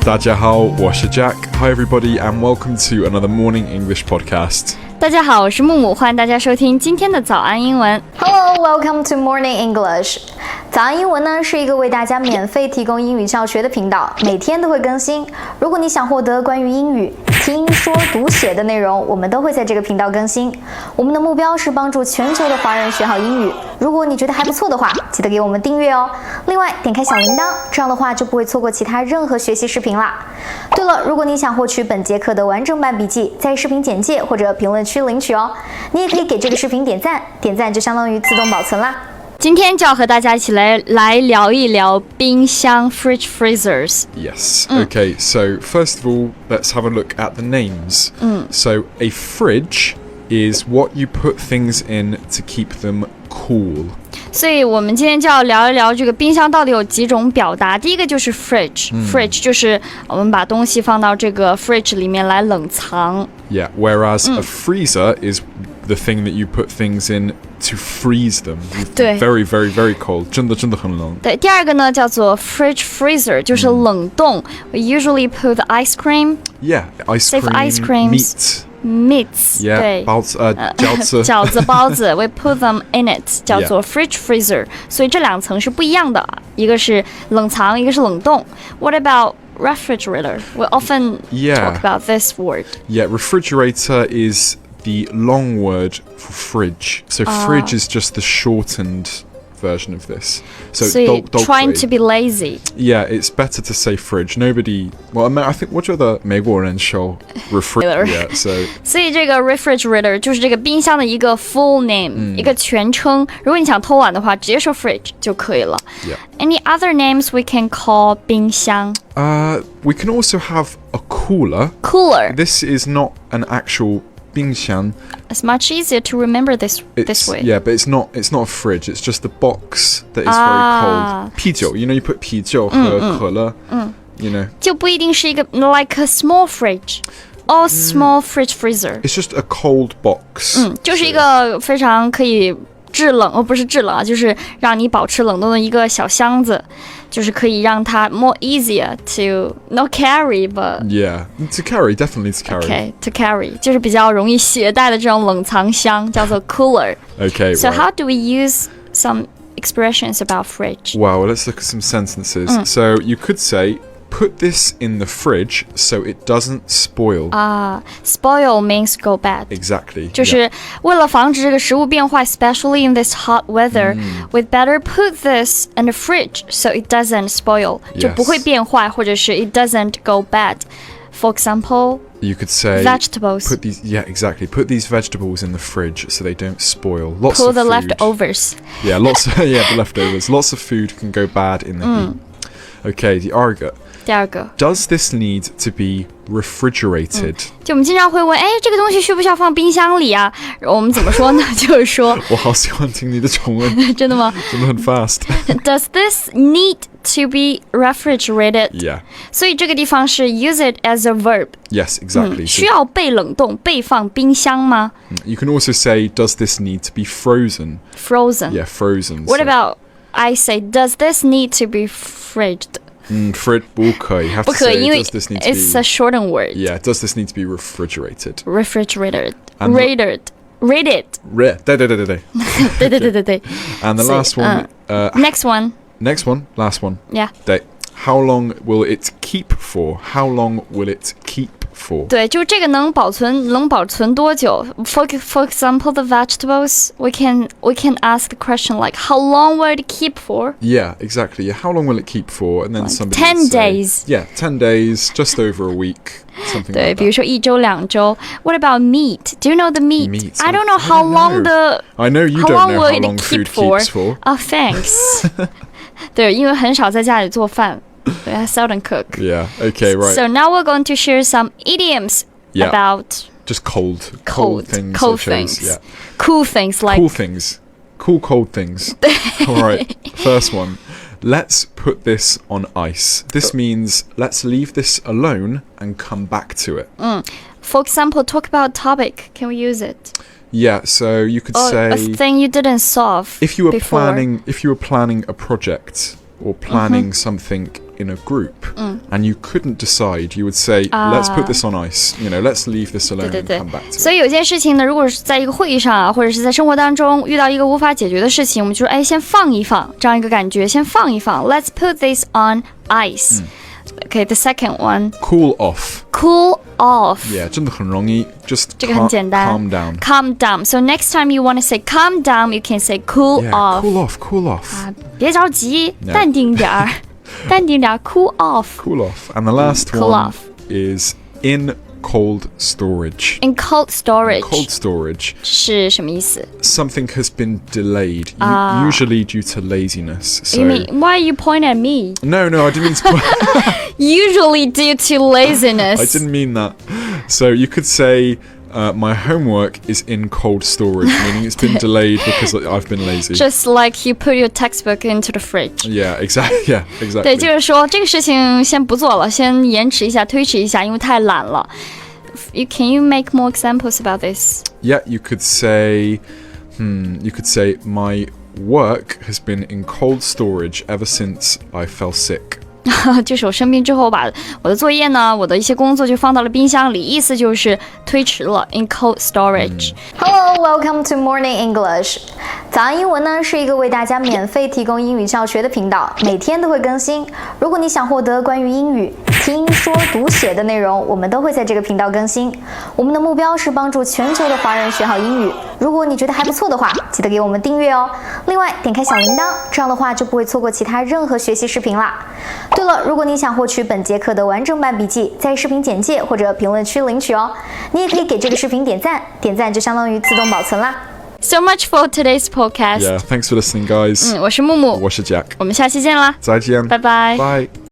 大家好，我是 Jack. Hi everybody and welcome to another Morning English podcast. 大家好，我是木木，欢迎大家收听今天的早安英文。Hello, welcome to Morning English. 早安英文呢是一个为大家免费提供英语教学的频道，每天都会更新。如果你想获得关于英语听说读写的内容，我们都会在这个频道更新。我们的目标是帮助全球的华人学好英语。如果你觉得还不错的话，记得给我们订阅哦。另外，点开小铃铛，这样的话就不会错过其他任何学习视频啦。对了，如果你想获取本节课的完整版笔记，在视频简介或者评论区领取哦。你也可以给这个视频点赞，点赞就相当于自动保存啦。今天就要和大家一起来聊一聊冰箱 fridge freezers. Yes. Okay, so first of all, let's have a look at the names. So a fridge is what you put things in to keep them cool. 所以我们今天就要聊一聊这个冰箱到底有几种表达。第一个就是 fridge，fridge 就是我们把东西放到这个 fridge 里面来冷藏。Yeah, whereas a freezer is the thing that you put things in to freeze them. 对 Very, very, very cold. 真的很冷。对，第二个呢叫做 fridge freezer， 就是冷冻。We usually put ice cream. Yeah, Save ice creams. Meats, Yeah, 对，饺子包子 we put them in it 叫做 fridge freezer， 所以这两层是不一样的，一个是冷藏，一个是冷冻。What about refrigerator? We often talk about this word. Yeah, refrigerator is the long word for fridge. So fridge is just the shortened version of this. So trying to be lazy. Yeah, it's better to say fridge. Nobody. Well, I think 我觉得美国人说 refrigerator. Yeah, so 所以这个 refrigerator 就是这个冰箱的一个 full name，一个全称。如果你想偷懒的话，直接说 fridge 就可以了。Yeah. Any other names we can call 冰箱we can also have a cooler. Cooler. This is not an actual 冰箱. It's much easier to remember this way. Yeah, but it's not a fridge. It's just the box that is very cold. 啤酒, you know, you put 啤酒和可乐, you know. 就不一定是一个 like a small fridge or small fridge freezer. It's just a cold box. 就是一个非常可以制冷，不是制冷啊，就是让你保持冷冻的一个小箱子，就是可以让它 more easier to not carry but Yeah, to carry, definitely to carry. Okay, to carry 就是比较容易携带的这种冷藏箱，叫做 cooler. Okay, So right. how do we use some expressions about fridge? Wow, let's look at some sentences. So you could say, put this in the fridge so it doesn't spoil. Spoil means go bad. Exactly. 就是为了防止这个食物变坏 especially in this hot weather, we'd better put this in the fridge so it doesn't spoil. 就不会变坏，或者是 it doesn't go bad. For example, You could say vegetables. Put these, yeah, exactly. Put these vegetables in the fridge so they don't spoil. Lots Pull of the food. leftovers. Yeah, the leftovers. Lots of food can go bad in the heat. Okay, 第二个。第二个 Does this need to be refrigerated? 就我们经常会问，这个东西需不需要放冰箱里啊？我们怎么说呢？就是说，我好喜欢听你的中文，真的吗？真的很 fast. Does this need to be refrigerated? Yeah. 所以这个地方是 use it as a verb. Yes, exactly. 需要被冷冻、被放冰箱吗 You can also say, does this need to be frozen?？Frozen. Yeah, frozen. What about I say, does this need to be fridged? Fridge 不可以 have 不 to 可以， say, 因为 does this need to it's be... a shortened word. Yeah, does this need to be refrigerated? Refrigerated. And Rated. Rated. 对。对。And the last one... Next one. Next one, last one. Yeah. 对。How long will it keep for? How long will it keep for? 对，就这个能保存多久 For example, the vegetables, we can ask the question like, how long will it keep for? Yeah, exactly. How long will it keep for? And then somebody 10 would say, days. Yeah, 10 days, just over a week, something 对， like 比如 that. 说1周2周 What about meat? Do you know the meat? Meat, I don't know how long the I know you how don't long know will how it long keep food for? keeps for. Oh, thanks. 对，因为很少在家里做饭。对 I seldom cook. Yeah, okay, right. So now we're going to share some idioms Yeah. about Just cold things. cold I chose, things. Yeah. Cool things like Cool things. Cool cold things. All right, first one. Let's put this on ice. This means let's leave this alone and come back to it. For example, talk about topic. Can we use it? Yeah, so you could Or say a thing you didn't solve if you were before. planning a project or planning something in a group and you couldn't decide, you would say, let's put this on ice. Let's leave this alone and come back to it. 所以有件事情呢，如果是在一个会议上啊，或者是在生活当中遇到一个无法解决的事情，我们就说，先放一放，这样一个感觉，先放一放。Let's put this on ice. Okay, the second one. Cool off. Cool off. Yeah, 真的很容易 just 这个很简单 calm down. Calm down. So next time you want to say calm down, you can say cool Yeah, off. cool off. 别着急，淡定点儿，淡定点儿 cool off. Cool off. And the last Cool one off. is in cold storage. In cold storage. Cold storage. 是什么意思 Something has been delayed, usually due to laziness. So, You mean, why you point at me? No, I didn't mean to. Usually due to laziness. I didn't mean that. So you could say, my homework is in cold storage, meaning it's been delayed because I've been lazy. Just like you put your textbook into the fridge. Yeah, exactly. Yeah, 对， exactly. 就是说这个事情先不做了，先延迟一下，推迟一下，因为太懒了。Can you make more examples about this? Yeah, you could say, my work has been in cold storage ever since I fell sick. 就是我生病之后，把我的作业呢，我的一些工作就放到了冰箱里，意思就是推迟了 in cold storage. Hello, welcome to Morning English. 早安英文呢是一个为大家免费提供英语教学的频道，每天都会更新。如果你想获得关于英语听说读写的内容，我们都会在这个频道更新。我们的目标是帮助全球的华人学好英语。如果你觉得还不错的话，记得给我们订阅哦。另外，点开小铃铛，这样的话就不会错过其他任何学习视频啦。对了，如果你想获取本节课的完整版笔记，在视频简介或者评论区领取哦。你也可以给这个视频点赞，点赞就相当于自动保存啦。So much for today's podcast. Yeah, thanks for listening, guys. 我是木木，我是 Jack. 我们下期见啦，再见。拜拜。Bye.